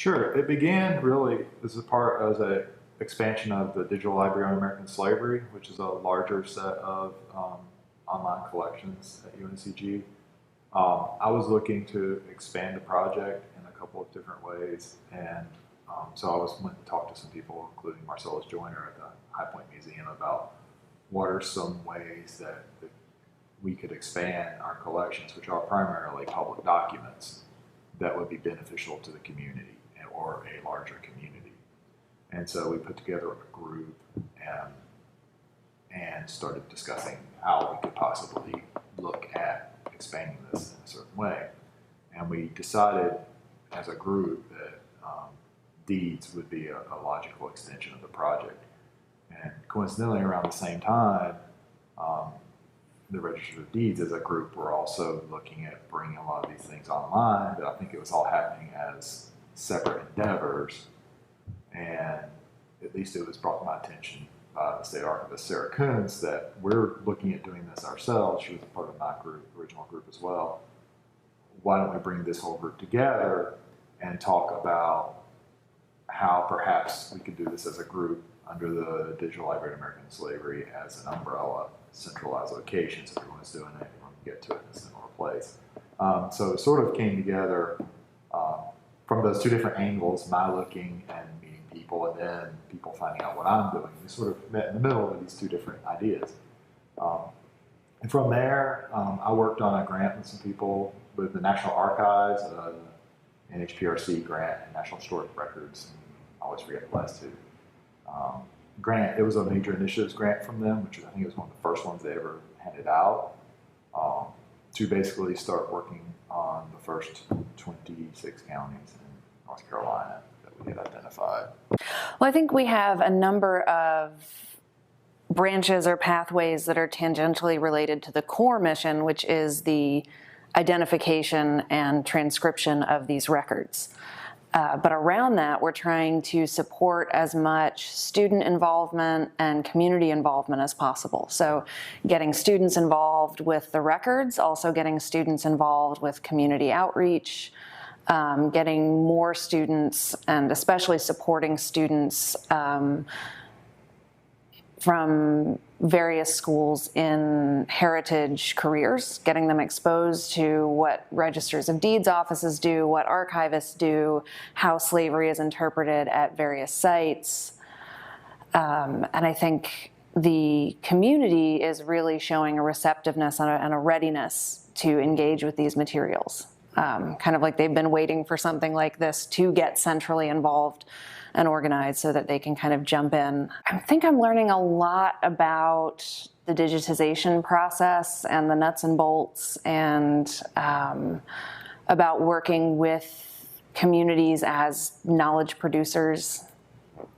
Sure. It began really as an expansion of the Digital Library on American Slavery, which is a larger set of online collections at UNCG. I was looking to expand the project in a couple of different ways, and so went to talk to some people, including Marcellus Joyner at the High Point Museum, about what are some ways that we could expand our collections, which are primarily public documents, that would be beneficial to the community or a larger community. And so we put together a group and started discussing how we could possibly look at expanding this in a certain way. And we decided as a group that deeds would be a logical extension of the project. And coincidentally, around the same time, the Register of Deeds as a group were also looking at bringing a lot of these things online, but I think it was all happening as separate endeavors. And at least it was brought to my attention by the state archivist, Sarah Kuntz, that we're looking at doing this ourselves. She was a part of my group, original group as well. Why don't we bring this whole group together and talk about how perhaps we could do this as a group under the Digital Library of American Slavery as an umbrella, centralized location, so everyone's doing it, everyone can get to it in a similar place. So it sort of came together from those two different angles, my looking and meeting people, and then people finding out what I'm doing. We sort of met in the middle of these two different ideas. And from there, I worked on a grant with some people with the National Archives, NHPRC grant, and National Historic Records. I always forget the last two. Grant, it was a major initiatives grant from them, which I think was one of the first ones they ever handed out, to basically start working on the first 26 counties in North Carolina that we had identified. Well, I think we have a number of branches or pathways that are tangentially related to the core mission, which is the identification and transcription of these records. But around that, we're trying to support as much student involvement and community involvement as possible. So getting students involved with the records, also getting students involved with community outreach, getting more students, and especially supporting students from various schools in heritage careers, getting them exposed to what registers of deeds offices do, what archivists do, how slavery is interpreted at various sites. And I think the community is really showing a receptiveness and a readiness to engage with these materials. Kind of like they've been waiting for something like this to get centrally involved and organized so that they can kind of jump in. I think I'm learning a lot about the digitization process and the nuts and bolts, and about working with communities as knowledge producers.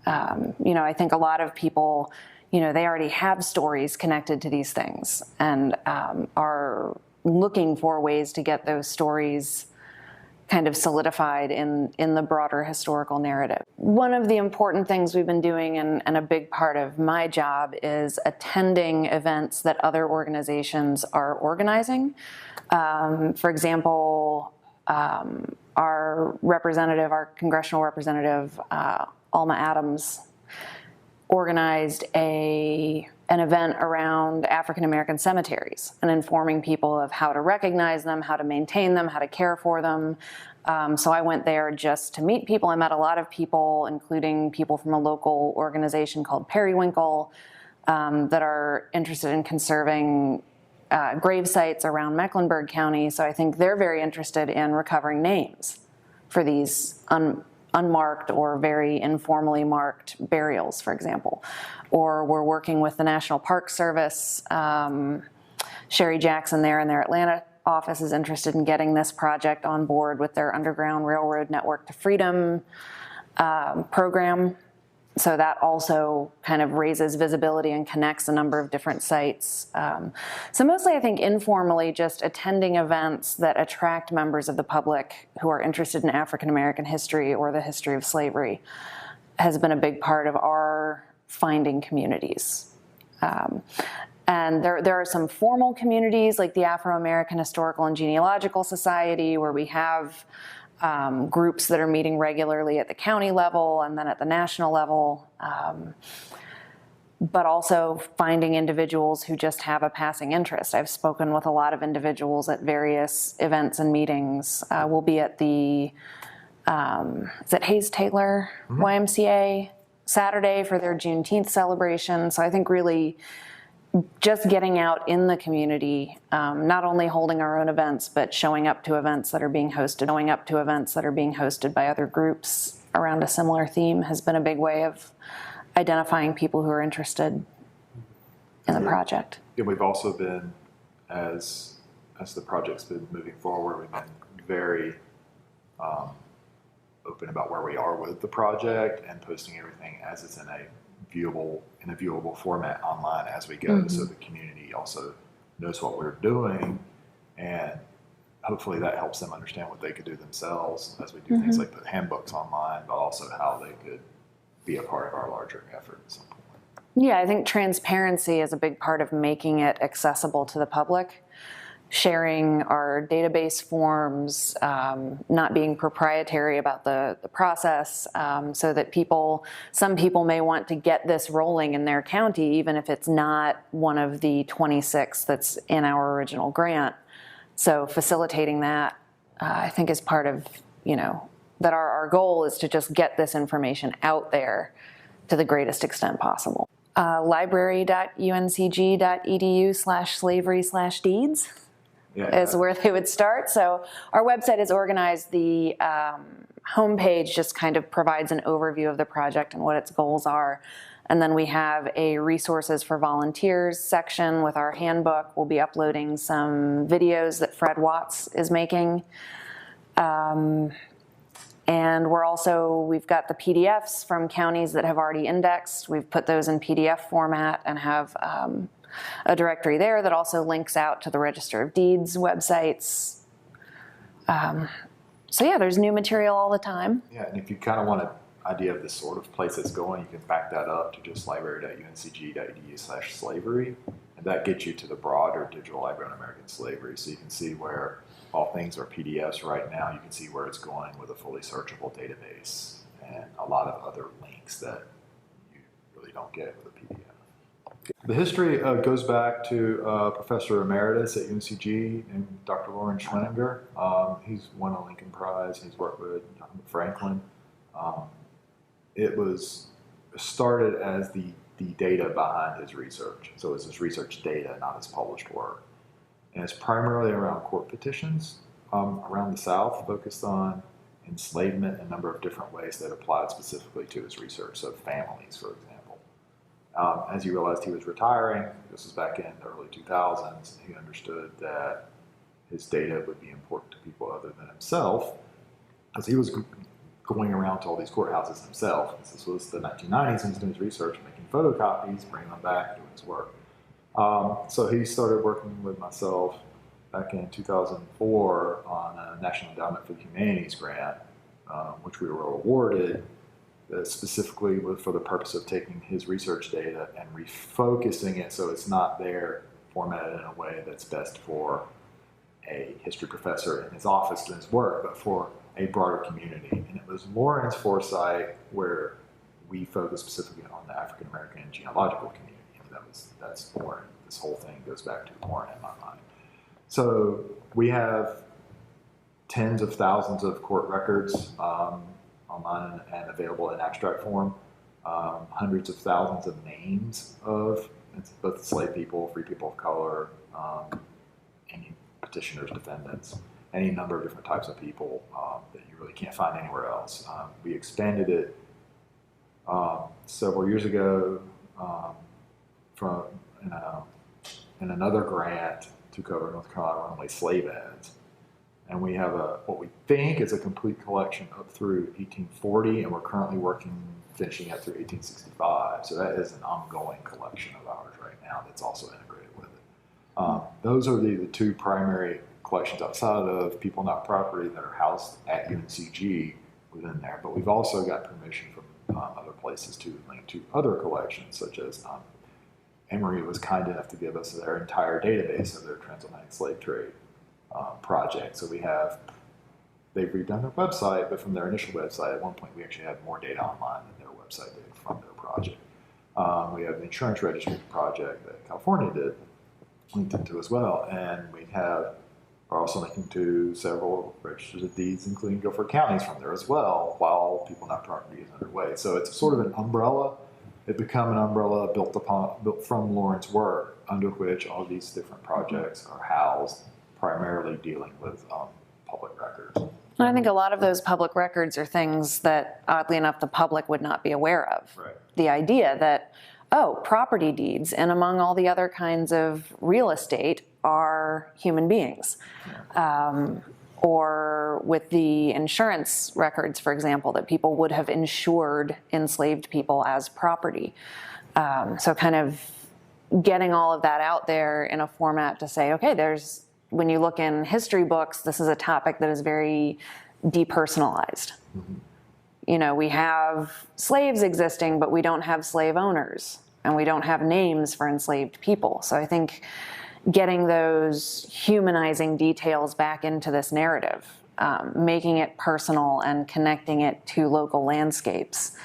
I think a lot of people, they already have stories connected to these things and are looking for ways to get those stories kind of solidified in the broader historical narrative. One of the important things we've been doing, and a big part of my job, is attending events that other organizations are organizing. For example, our congressional representative, Alma Adams, organized an event around African American cemeteries and informing people of how to recognize them, how to maintain them, how to care for them. So I went there just to meet people. I met a lot of people, including people from a local organization called Periwinkle, that are interested in conserving grave sites around Mecklenburg County. So I think they're very interested in recovering names for these unmarked or very informally marked burials, for example. Or we're working with the National Park Service. Sherry Jackson there in their Atlanta office is interested in getting this project on board with their Underground Railroad Network to Freedom program. So that also kind of raises visibility and connects a number of different sites. So mostly I think informally just attending events that attract members of the public who are interested in African American history or the history of slavery has been a big part of our finding communities. And there are some formal communities like the Afro-American Historical and Genealogical Society, where we have groups that are meeting regularly at the county level and then at the national level, but also finding individuals who just have a passing interest. I've spoken with a lot of individuals at various events and meetings. We'll be at the, is it Hayes Taylor YMCA Saturday for their Juneteenth celebration. So I think really just getting out in the community, not only holding our own events, but showing up to events that are being hosted, by other groups around a similar theme has been a big way of identifying people who are interested in the project. Yeah, we've also been, as the project's been moving forward, we've been very open about where we are with the project and posting everything as it's in a viewable format online as we go, so the community also knows what we're doing, and hopefully that helps them understand what they could do themselves as we do things like the handbooks online, but also how they could be a part of our larger effort at some point. Yeah, I think transparency is a big part of making it accessible to the public. Sharing our database forms, not being proprietary about the process, so that some people may want to get this rolling in their county, even if it's not one of the 26 that's in our original grant. So facilitating that, I think, is part of, that our goal is to just get this information out there to the greatest extent possible. library.uncg.edu/slavery/deeds. Is where they would start. So our website is organized. The homepage just kind of provides an overview of the project and what its goals are. And then we have a resources for volunteers section with our handbook. We'll be uploading some videos that Fred Watts is making. And we've got the PDFs from counties that have already indexed. We've put those in PDF format and have a directory there that also links out to the Register of Deeds websites. So yeah, there's new material all the time. Yeah, and if you kind of want an idea of the sort of place it's going, you can back that up to just library.uncg.edu/slavery, and that gets you to the broader Digital Library on American Slavery. So you can see where all things are PDFs right now. You can see where it's going with a fully searchable database and a lot of other links that you really don't get with a PDF. The history goes back to Professor Emeritus at UNC-G and Dr. Lauren Schweninger. He's won a Lincoln Prize. He's worked with Franklin. It was started as the data behind his research. So it's his research data, not his published work. And it's primarily around court petitions around the South, focused on enslavement in a number of different ways that applied specifically to his research, so families, for example. As he realized he was retiring, this was back in the early 2000s, he understood that his data would be important to people other than himself, because he was going around to all these courthouses himself. This was the 1990s, and he was doing his research, making photocopies, bringing them back, doing his work. So he started working with myself back in 2004 on a National Endowment for the Humanities grant, which we were awarded specifically for the purpose of taking his research data and refocusing it so it's not there formatted in a way that's best for a history professor in his office doing his work, but for a broader community. And it was Lauren's foresight where we focused specifically on the African American genealogical community. That's Lauren. This whole thing goes back to Lauren in my mind. So we have tens of thousands of court records online and available in abstract form, hundreds of thousands of names of both enslaved people, free people of color, any petitioners, defendants, any number of different types of people that you really can't find anywhere else. We expanded it several years ago from in another grant to cover North Carolina runaway slave ads. And we have what we think is a complete collection up through 1840, and we're currently finishing up through 1865. So that is an ongoing collection of ours right now that's also integrated with it. Those are the two primary collections outside of People Not Property that are housed at UNCG within there. But we've also got permission from other places to link to other collections, such as Emory was kind enough to give us their entire database of their transatlantic slave trade project. So we have they've redone their website, but from their initial website, at one point we actually had more data online than their website did from their project. We have the insurance registry project that California did, linked into as well, and are also linking to several registers of deeds, including Guilford counties from there as well, while people not property is underway. So it's sort of an umbrella. It become an umbrella built from Lauren's work, under which all these different projects are housed, primarily dealing with public records. I think a lot of those public records are things that, oddly enough, the public would not be aware of. Right. The idea that, oh, property deeds and among all the other kinds of real estate are human beings. Or with the insurance records, for example, that people would have insured enslaved people as property. So kind of getting all of that out there in a format to say, okay, when you look in history books, this is a topic that is very depersonalized. Mm-hmm. You know, we have slaves existing, but we don't have slave owners, and we don't have names for enslaved people. So I think getting those humanizing details back into this narrative, making it personal and connecting it to local landscapes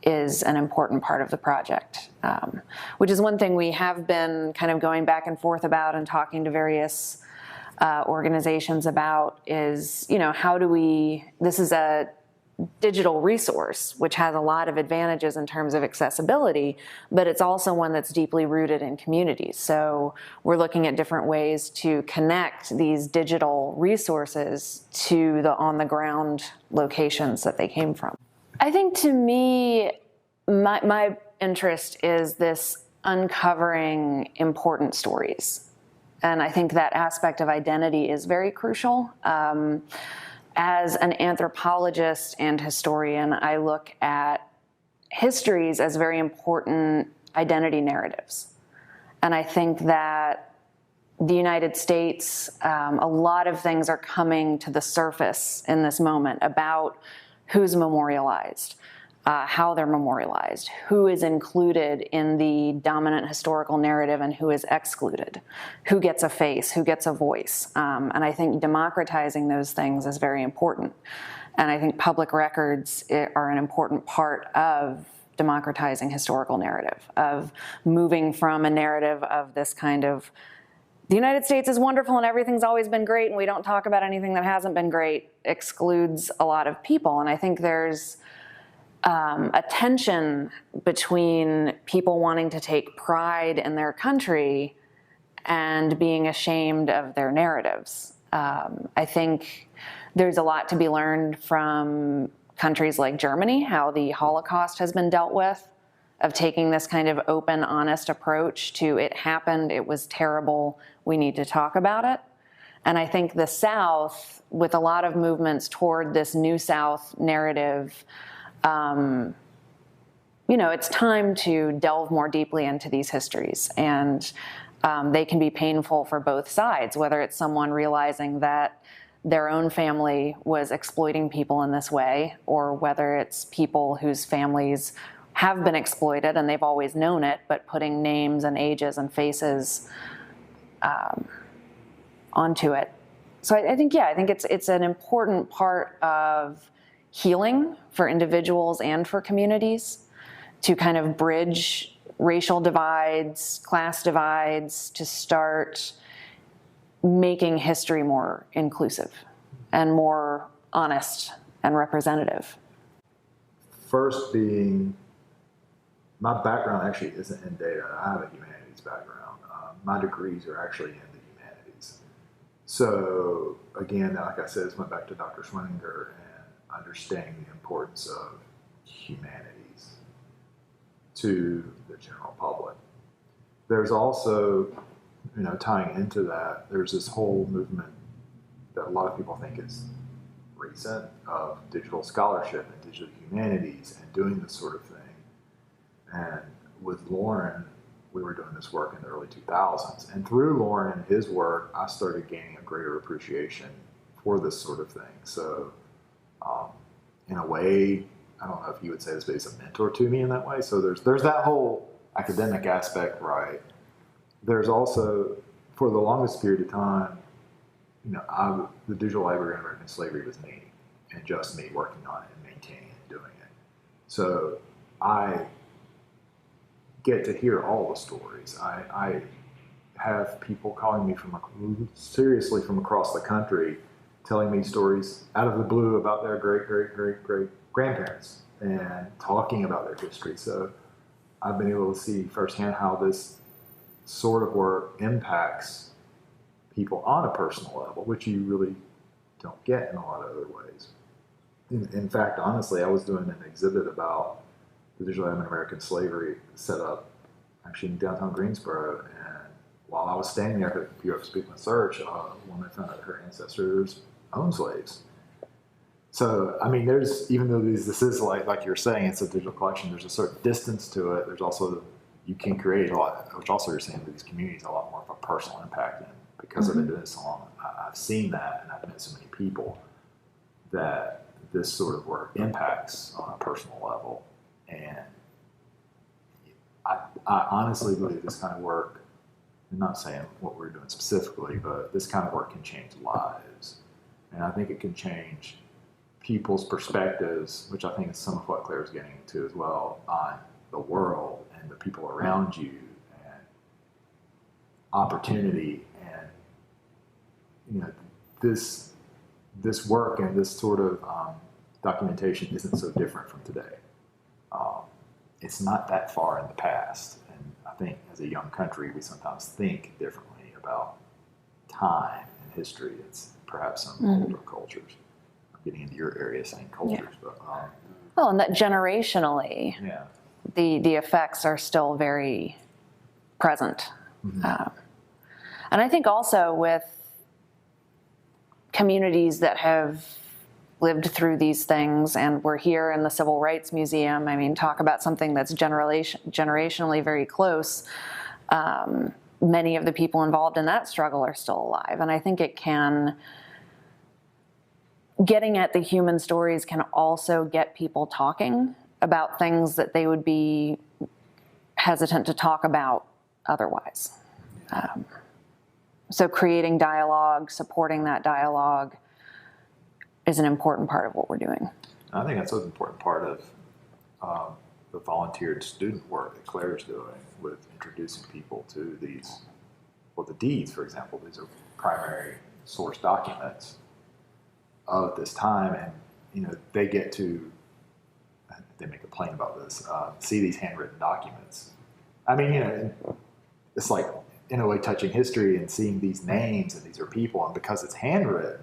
is an important part of the project, which is one thing we have been kind of going back and forth about and talking to various organizations about is, you know, this is a digital resource, which has a lot of advantages in terms of accessibility, but it's also one that's deeply rooted in communities. So we're looking at different ways to connect these digital resources to the on-the-ground locations that they came from. I think to me, my interest is this uncovering important stories. And I think that aspect of identity is very crucial. As an anthropologist and historian, I look at histories as very important identity narratives. And I think that the United States, a lot of things are coming to the surface in this moment about who's memorialized, how they're memorialized, who is included in the dominant historical narrative and who is excluded, who gets a face, who gets a voice. And I think democratizing those things is very important. And I think public records are an important part of democratizing historical narrative, of moving from a narrative of this kind of, the United States is wonderful and everything's always been great and we don't talk about anything that hasn't been great, excludes a lot of people. And I think there's a tension between people wanting to take pride in their country and being ashamed of their narratives. I think there's a lot to be learned from countries like Germany, how the Holocaust has been dealt with, of taking this kind of open, honest approach to it happened, it was terrible, we need to talk about it. And I think the South, with a lot of movements toward this New South narrative, you know, it's time to delve more deeply into these histories, and they can be painful for both sides, whether it's someone realizing that their own family was exploiting people in this way, or whether it's people whose families have been exploited and they've always known it, but putting names and ages and faces onto it. So I think it's an important part of healing for individuals and for communities to kind of bridge racial divides, class divides, to start making history more inclusive and more honest and representative. First being, my background actually isn't in data. I have a humanities background. My degrees are actually in the humanities. So again, like I said, this went back to Dr. Schwenninger and understanding the importance of humanities to the general public. There's also, you know, tying into that, there's this whole movement that a lot of people think is recent of digital scholarship and digital humanities and doing this sort of thing. And with Lauren, we were doing this work in the early 2000s. And through Lauren and his work, I started gaining a greater appreciation for this sort of thing. So in a way, I don't know if you would say this, but he's a mentor to me in that way. So there's that whole academic aspect, right? There's also, for the longest period of time, the digital library of American slavery was me, and just me working on it and maintaining it and doing it. So I get to hear all the stories. I have people calling me seriously from across the country, telling me stories out of the blue about their great grandparents and talking about their history. So I've been able to see firsthand how this sort of work impacts people on a personal level, which you really don't get in a lot of other ways. In fact, honestly, I was doing an exhibit about the digital element of American slavery set up actually in downtown Greensboro, and while I was standing there at the computer speaking with search, a woman found out her ancestors owned slaves. So, I mean, even though this is like you're saying, it's a digital collection, there's a certain distance to it. There's also, you can create a lot, which also you're saying that these communities have a lot more of a personal impact. And because I've been doing this so long, I've seen that, and I've met so many people that this sort of work impacts on a personal level. And I honestly believe this kind of work, I'm not saying what we're doing specifically, but this kind of work can change lives. And I think it can change people's perspectives, which I think is some of what Claire's getting into as well, on the world and the people around you and opportunity. And this work and this sort of documentation isn't so different from today. It's not that far in the past, and I think as a young country we sometimes think differently about time and history. It's perhaps some older cultures. I'm getting into your area saying cultures, but well, and that generationally, yeah, the effects are still very present. And I think also with communities that have lived through these things, and we're here in the Civil Rights Museum, I mean, talk about something that's generationally very close. Many of the people involved in that struggle are still alive. And I think getting at the human stories can also get people talking about things that they would be hesitant to talk about otherwise. So creating dialogue, supporting that dialogue is an important part of what we're doing. I think that's an important part of the volunteered student work that Claire's doing with introducing people to these, well, the deeds, for example. These are primary source documents of this time, and they get to, they make a complaint about this, see these handwritten documents. I mean, it's like in a way touching history and seeing these names, and these are people, and because it's handwritten,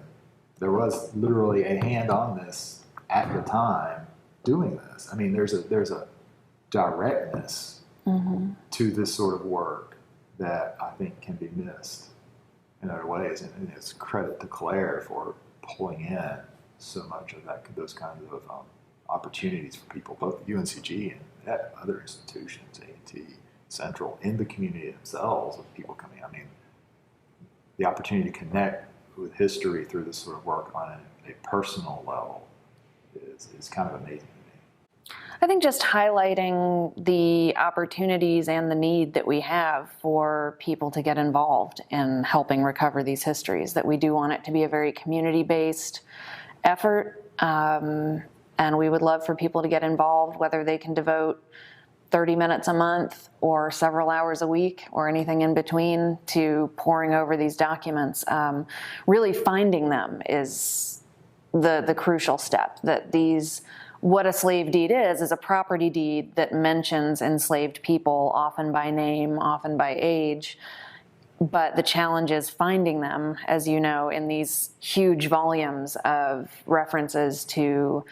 there was literally a hand on this at the time doing this. I mean, there's a directness to this sort of work that I think can be missed in other ways, and it's credit to Claire for pulling in so much of those kinds of opportunities for people, both at UNCG and at other institutions, A&T, Central, in the community themselves, with people coming. I mean, the opportunity to connect with history through this sort of work on a personal level is kind of amazing to me. I think just highlighting the opportunities and the need that we have for people to get involved in helping recover these histories, that we do want it to be a very community-based effort, and we would love for people to get involved, whether they can devote 30 minutes a month or several hours a week or anything in between to poring over these documents. Really finding them is the crucial step. That what a slave deed is a property deed that mentions enslaved people, often by name, often by age. But the challenge is finding them, as you know, in these huge volumes of references to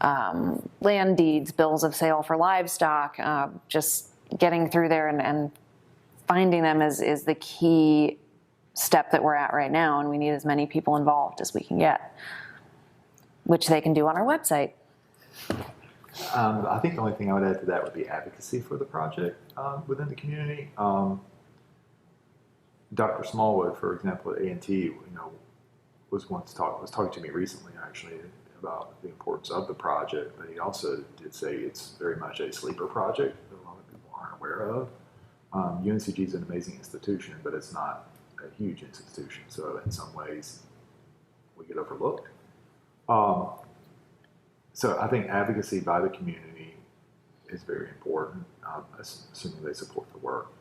land deeds, bills of sale for livestock, just getting through there and finding them is the key step that we're at right now, and we need as many people involved as we can get, which they can do on our website. I think the only thing I would add to that would be advocacy for the project within the community. Dr. Smallwood, for example, at A&T, was talking to me recently, actually, about the importance of the project, but he also did say it's very much a sleeper project that a lot of people aren't aware of. UNCG is an amazing institution, but it's not a huge institution. So in some ways, we get overlooked. So I think advocacy by the community is very important, assuming they support the work.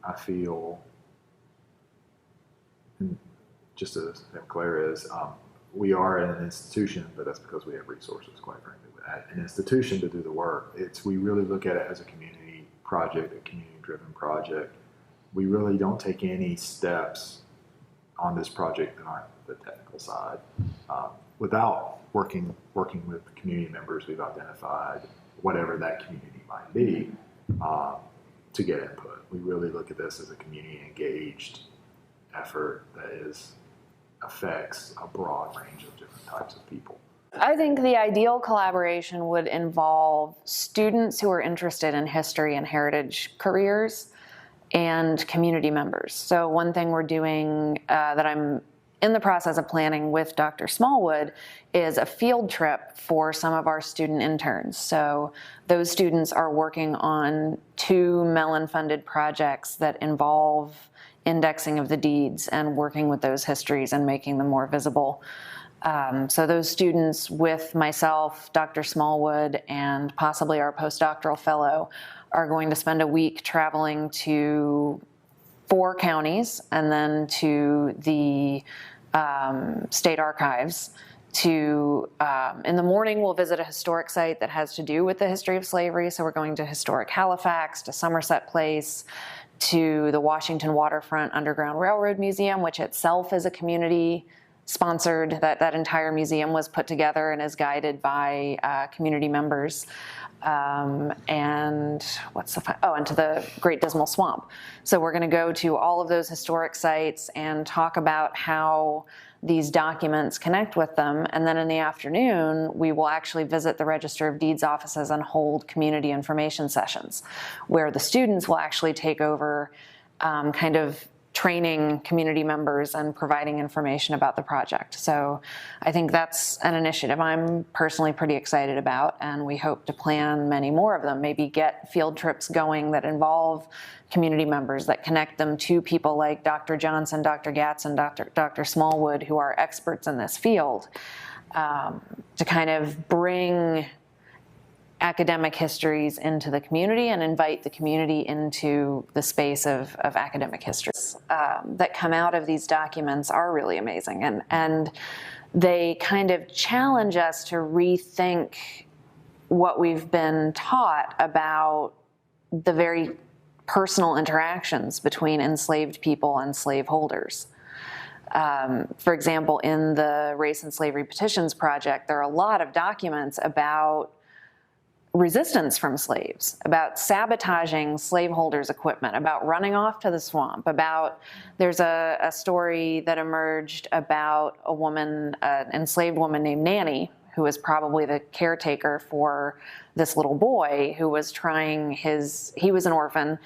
I feel, and just as clear is, we are an institution, but that's because we have resources, quite frankly. An institution to do the work, we really look at it as a community project, a community-driven project. We really don't take any steps on this project that aren't the technical side. Without working with community members we've identified, whatever that community might be, to get input. We really look at this as a community-engaged effort that affects a broad range of different types of people. I think the ideal collaboration would involve students who are interested in history and heritage careers and community members. So one thing we're doing that I'm in the process of planning with Dr. Smallwood is a field trip for some of our student interns. So those students are working on 2 Mellon-funded projects that involve indexing of the deeds and working with those histories and making them more visible. So those students with myself, Dr. Smallwood, and possibly our postdoctoral fellow are going to spend a week traveling to 4 counties and then to the state archives in the morning we'll visit a historic site that has to do with the history of slavery. So we're going to historic Halifax, to Somerset Place, to the Washington Waterfront Underground Railroad Museum, which itself is a community sponsored. That entire museum was put together and is guided by community members. And and to the Great Dismal Swamp. So we're going to go to all of those historic sites and talk about how these documents connect with them. And then in the afternoon, we will actually visit the Register of Deeds offices and hold community information sessions, where the students will actually take over kind of training community members and providing information about the project. So I think that's an initiative I'm personally pretty excited about, and we hope to plan many more of them, maybe get field trips going that involve community members, that connect them to people like Dr. Johnson, Dr. Gatson, Dr. Smallwood, who are experts in this field, to kind of bring academic histories into the community and invite the community into the space of academic histories that come out of these documents are really amazing. And they kind of challenge us to rethink what we've been taught about the very personal interactions between enslaved people and slaveholders. For example, in the Race and Slavery Petitions Project, there are a lot of documents about resistance from slaves, about sabotaging slaveholders' equipment, about running off to the swamp, there's a story that emerged about a woman, an enslaved woman named Nanny, who was probably the caretaker for this little boy who was he was an orphan.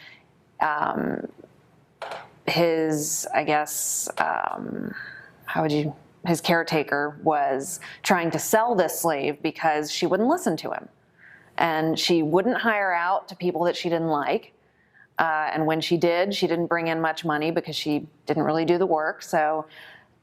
His caretaker was trying to sell this slave because she wouldn't listen to him. And she wouldn't hire out to people that she didn't like. And when she did, she didn't bring in much money because she didn't really do the work. So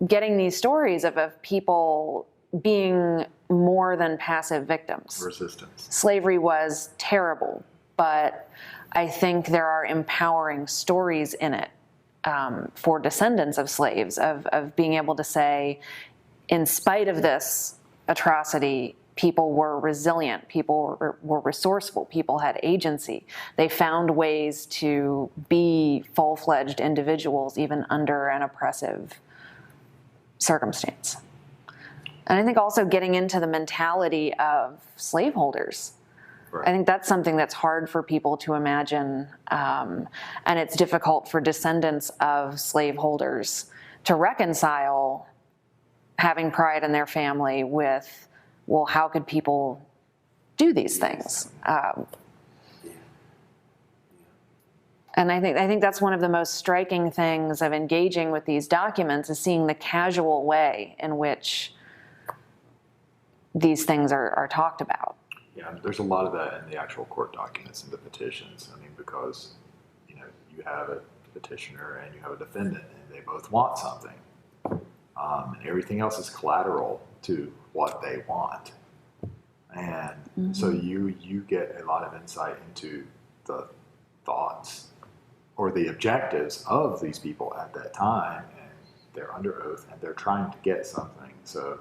getting these stories of people being more than passive victims. Resistance. Slavery was terrible, but I think there are empowering stories in it for descendants of slaves, of being able to say, in spite of this atrocity, people were resilient, people were resourceful, people had agency. They found ways to be full-fledged individuals even under an oppressive circumstance. And I think also getting into the mentality of slaveholders. Right. I think that's something that's hard for people to imagine, and it's difficult for descendants of slaveholders to reconcile having pride in their family with, well, how could people do these things? And I think that's one of the most striking things of engaging with these documents, is seeing the casual way in which these things are talked about. Yeah, there's a lot of that in the actual court documents and the petitions. I mean, because you have a petitioner and you have a defendant, and they both want something. And everything else is collateral to what they want. And so you get a lot of insight into the thoughts or the objectives of these people at that time, and they're under oath and they're trying to get something. So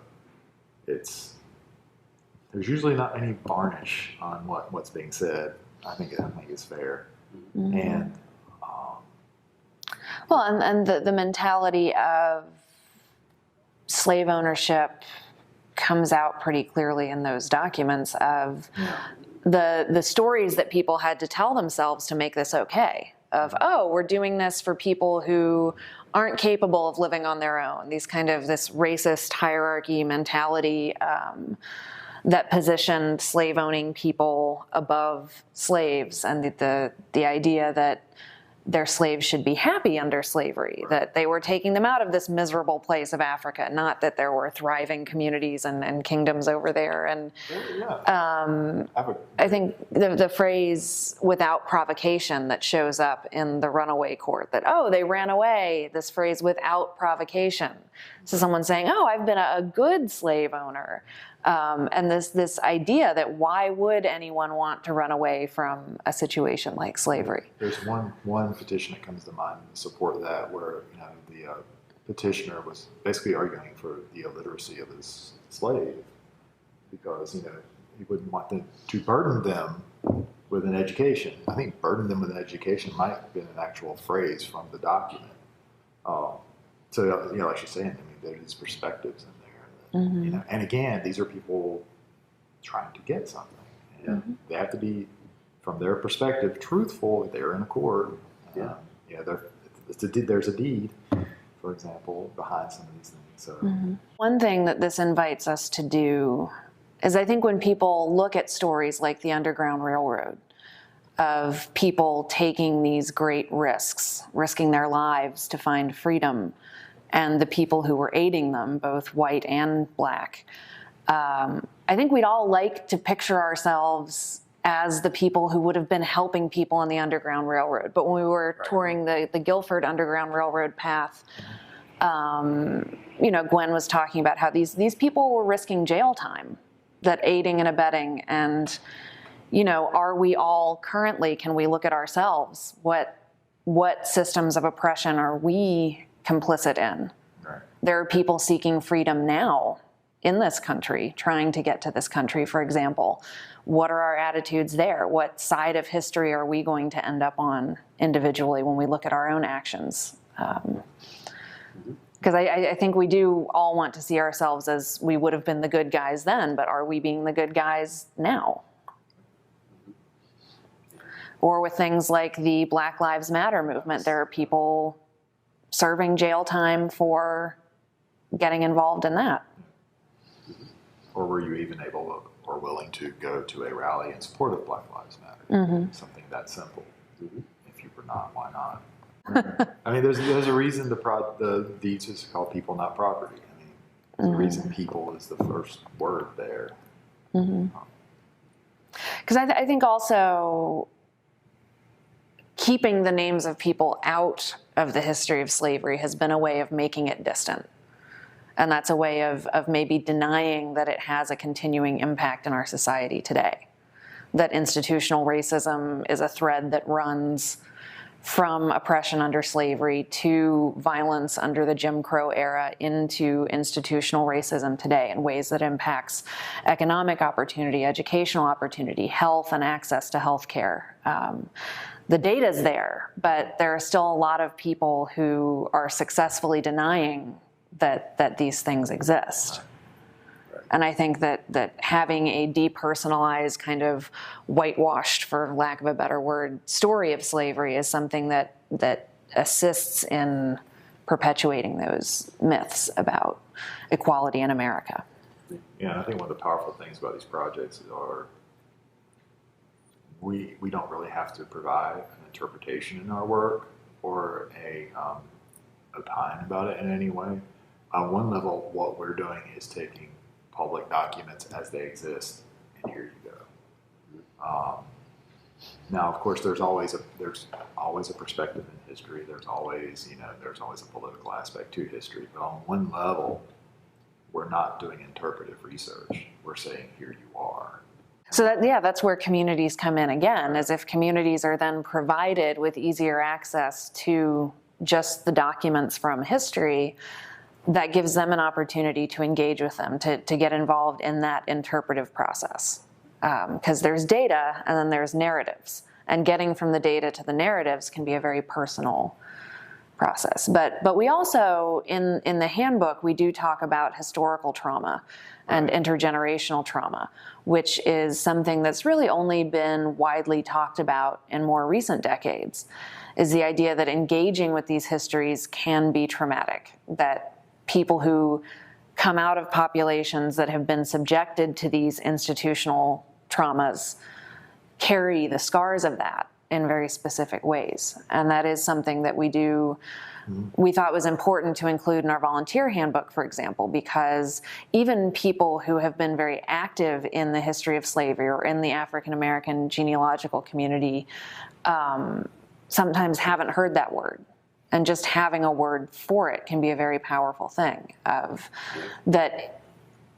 there's usually not any varnish on what's being said. I think it's fair. And well, and the mentality of slave ownership comes out pretty clearly in those documents of the stories that people had to tell themselves to make this okay. Of, oh, we're doing this for people who aren't capable of living on their own. This racist hierarchy mentality that positioned slave-owning people above slaves, and the idea that their slaves should be happy under slavery, that they were taking them out of this miserable place of Africa, not that there were thriving communities and kingdoms over there. And I think the phrase "without provocation" that shows up in the runaway court, that, oh, they ran away, this phrase "without provocation." So someone saying, oh, I've been a good slave owner. And this idea that why would anyone want to run away from a situation like slavery? There's one petition that comes to mind to support that, where the petitioner was basically arguing for the illiteracy of his slave, because he wouldn't want to burden them with an education. I think "burden them with an education" might have been an actual phrase from the document. So like she's saying, there's these perspectives in there. And again, these are people trying to get something, and they have to be, from their perspective, truthful. They're in a court. There's a deed, for example, behind some of these things. So one thing that this invites us to do is, I think when people look at stories like the Underground Railroad, of people taking these great risks, risking their lives to find freedom, and the people who were aiding them, both white and black. I think we'd all like to picture ourselves as the people who would have been helping people on the Underground Railroad. But when we were touring the Guilford Underground Railroad path, Gwen was talking about how these people were risking jail time, that aiding and abetting. And, are we all currently, can we look at ourselves? What systems of oppression are we complicit in? Right. There are people seeking freedom now in this country, trying to get to this country, for example. What are our attitudes there? What side of history are we going to end up on individually when we look at our own actions? Because I think we do all want to see ourselves as we would have been the good guys then, but are we being the good guys now? Or with things like the Black Lives Matter movement, there are people serving jail time for getting involved in that. Or were you even able or willing to go to a rally in support of Black Lives Matter? Something that simple. If you were not, why not? I mean, there's a reason the deeds is called people, not property. I mean, there's a reason people is the first word there. Because I think also keeping the names of people out of the history of slavery has been a way of making it distant. And that's a way of maybe denying that it has a continuing impact in our society today. That institutional racism is a thread that runs from oppression under slavery to violence under the Jim Crow era into institutional racism today in ways that impacts economic opportunity, educational opportunity, health and access to health care. The data's there, but there are still a lot of people who are successfully denying that these things exist. And I think that having a depersonalized, kind of whitewashed, for lack of a better word, story of slavery is something that assists in perpetuating those myths about equality in America. Yeah, and I think one of the powerful things about these projects are we don't really have to provide an interpretation in our work or a opine about it in any way. On one level, what we're doing is taking public documents as they exist, and here you go. Now, of course, there's always a perspective in history. There's always a political aspect to history. But on one level, we're not doing interpretive research. We're saying, here you are. So that's where communities come in again, as if communities are then provided with easier access to just the documents from history. That gives them an opportunity to engage with them, to get involved in that interpretive process. Because there's data and then there's narratives. And getting from the data to the narratives can be a very personal process. But we also, in the handbook, we do talk about historical trauma and intergenerational trauma, which is something that's really only been widely talked about in more recent decades, is the idea that engaging with these histories can be traumatic, that people who come out of populations that have been subjected to these institutional traumas carry the scars of that in very specific ways. And that is something that we thought was important to include in our volunteer handbook, for example, because even people who have been very active in the history of slavery or in the African American genealogical community sometimes haven't heard that word. And just having a word for it can be a very powerful thing. That,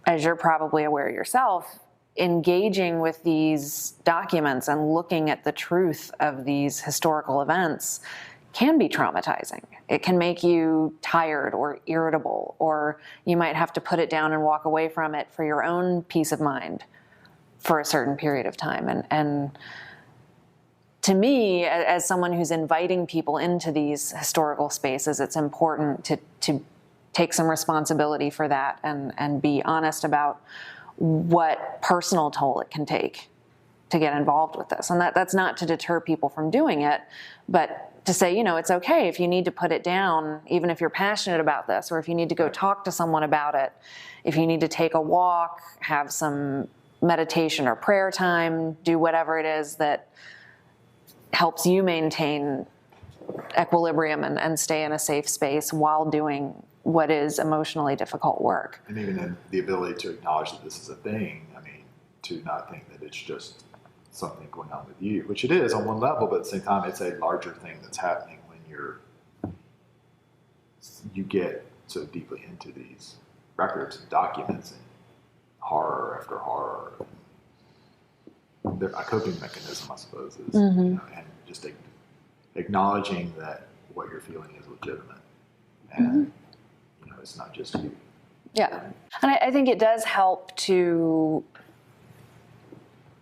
as you're probably aware yourself, engaging with these documents and looking at the truth of these historical events can be traumatizing. It can make you tired or irritable, or you might have to put it down and walk away from it for your own peace of mind for a certain period of time. And to me, as someone who's inviting people into these historical spaces, it's important to take some responsibility for that and be honest about what personal toll it can take to get involved with this. And that's not to deter people from doing it, but to say, it's okay if you need to put it down, even if you're passionate about this, or if you need to go talk to someone about it, if you need to take a walk, have some meditation or prayer time, do whatever it is that helps you maintain equilibrium and stay in a safe space while doing what is emotionally difficult work. And even in the ability to acknowledge that this is a thing, to not think that it's just something going on with you, which it is on one level, but at the same time, it's a larger thing that's happening when you get so deeply into these records and documents and horror after horror. A coping mechanism, I suppose, is, and just acknowledging that what you're feeling is legitimate, and it's not just you. Yeah, and I think it does help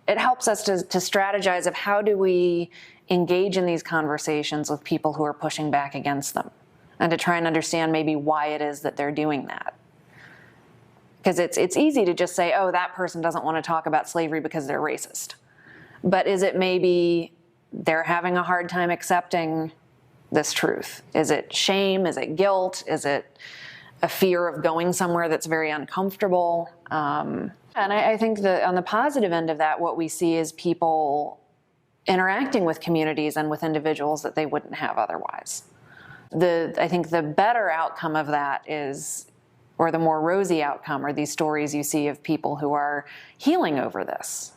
it helps us to strategize of how do we engage in these conversations with people who are pushing back against them, and to try and understand maybe why it is that they're doing that. Because it's easy to just say, oh, that person doesn't want to talk about slavery because they're racist. But is it maybe they're having a hard time accepting this truth? Is it shame? Is it guilt? Is it a fear of going somewhere that's very uncomfortable? And I think that on the positive end of that, what we see is people interacting with communities and with individuals that they wouldn't have otherwise. I think the better outcome of that is, or the more rosy outcome, are these stories you see of people who are healing over this,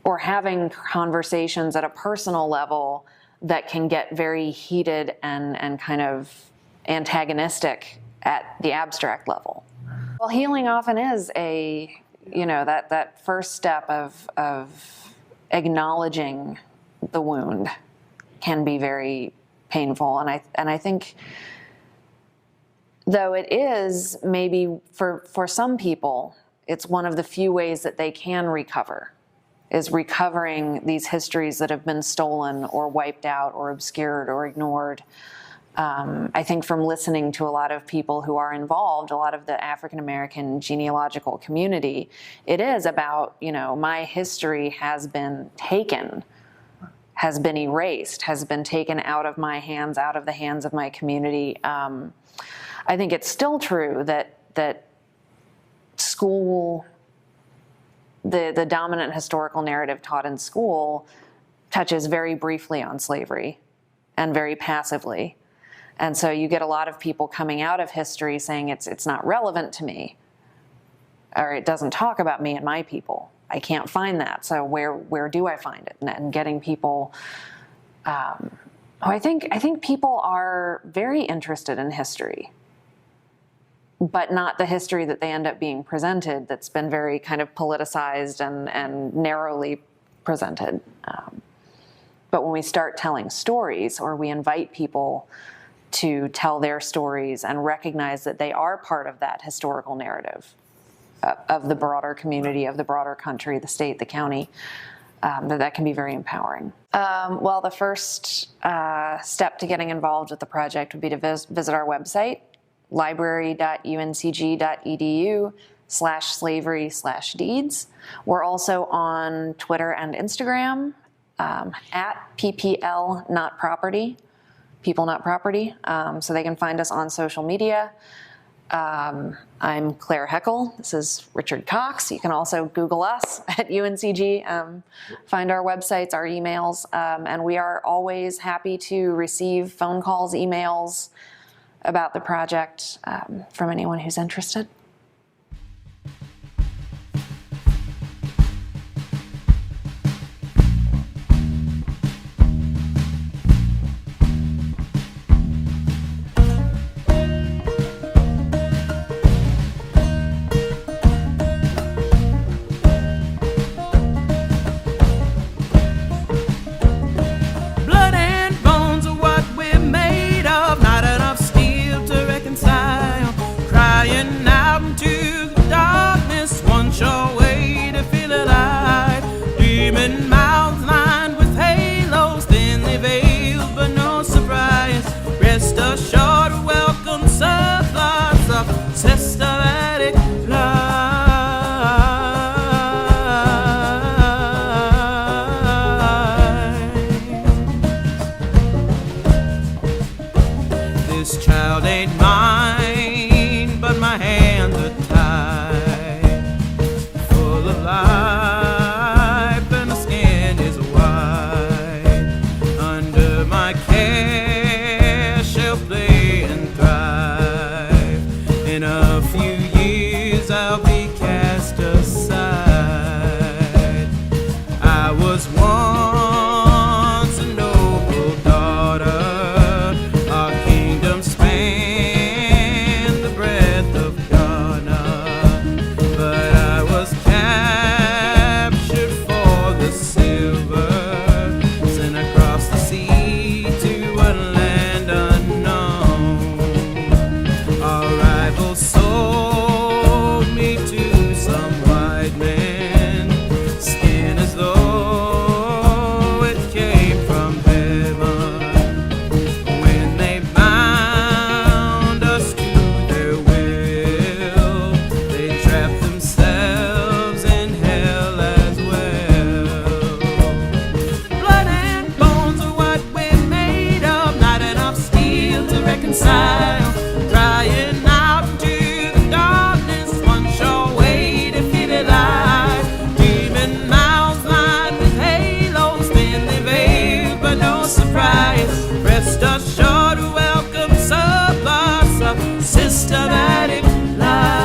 or having conversations at a personal level that can get very heated and kind of antagonistic at the abstract level. Well, healing often is that first step of acknowledging the wound can be very painful, and I think, though it is maybe for some people, it's one of the few ways that they can recover, is recovering these histories that have been stolen or wiped out or obscured or ignored. I think from listening to a lot of people who are involved, a lot of the African American genealogical community, it is about, my history has been taken, has been erased, has been taken out of my hands, out of the hands of my community. I think it's still true that school, the dominant historical narrative taught in school touches very briefly on slavery and very passively. And so you get a lot of people coming out of history saying it's not relevant to me, or it doesn't talk about me and my people. I can't find that. So where do I find it? And getting people. I think people are very interested in history, but not the history that they end up being presented. That's been very kind of politicized and narrowly presented. But when we start telling stories, or we invite people to tell their stories and recognize that they are part of that historical narrative of the broader community, of the broader country, the state, the county, that can be very empowering. Well, the first step to getting involved with the project would be to visit our website, library.uncg.edu/slavery/deeds. We're also on Twitter and Instagram at PPL Not Property, People Not Property, so they can find us on social media. I'm Claire Heckel. This is Richard Cox. You can also Google us at UNCG, find our websites, our emails, and we are always happy to receive phone calls, emails about the project from anyone who's interested. Systematic life. This child ain't mine, but my hands are tied, full of life, and the skin is white. Under my care she'll play and thrive. In a few years I'll be cast aside. I was once a noble daughter. Our kingdom spanned the breadth of Ghana, but I was captured for the silver, sent across the sea to a land unknown. Our rivals sold me to some white man, skin as though it came from heaven. When they bound us to their will, they trapped themselves in hell as well. Blood and bones are what we're made of, not enough steel to reconcile. Crying out into the darkness, one sure way to feel alive. Demon mouths lined with halos, thinly veiled, but no surprise. Rest assured to welcome surplus of systematic life.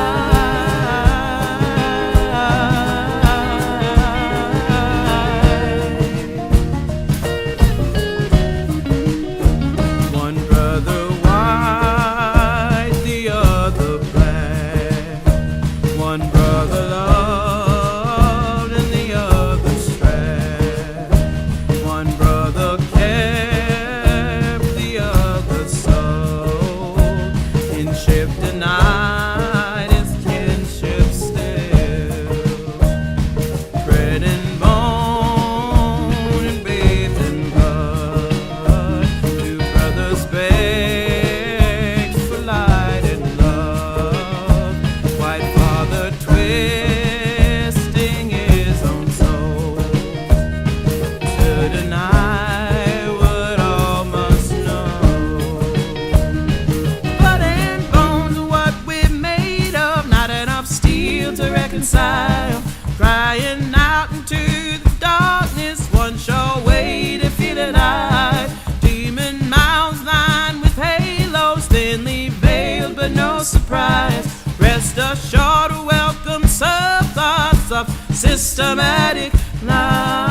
One brother white, the other black. One brother loved and the other strapped. One brother kept, the other sold. Kinship denied is kinship still. Bread and bone and bathed in blood. Two brothers begged for light and love. White father twisting his own soul to deny what all must know. Blood and bones are what we're made of, not enough steel to reconcile. Crying out into the darkness, one sure way to feel alive. Demon mouths lined with halos, thinly veiled, but no surprise. Rest assured to welcome surplus of systematic lies.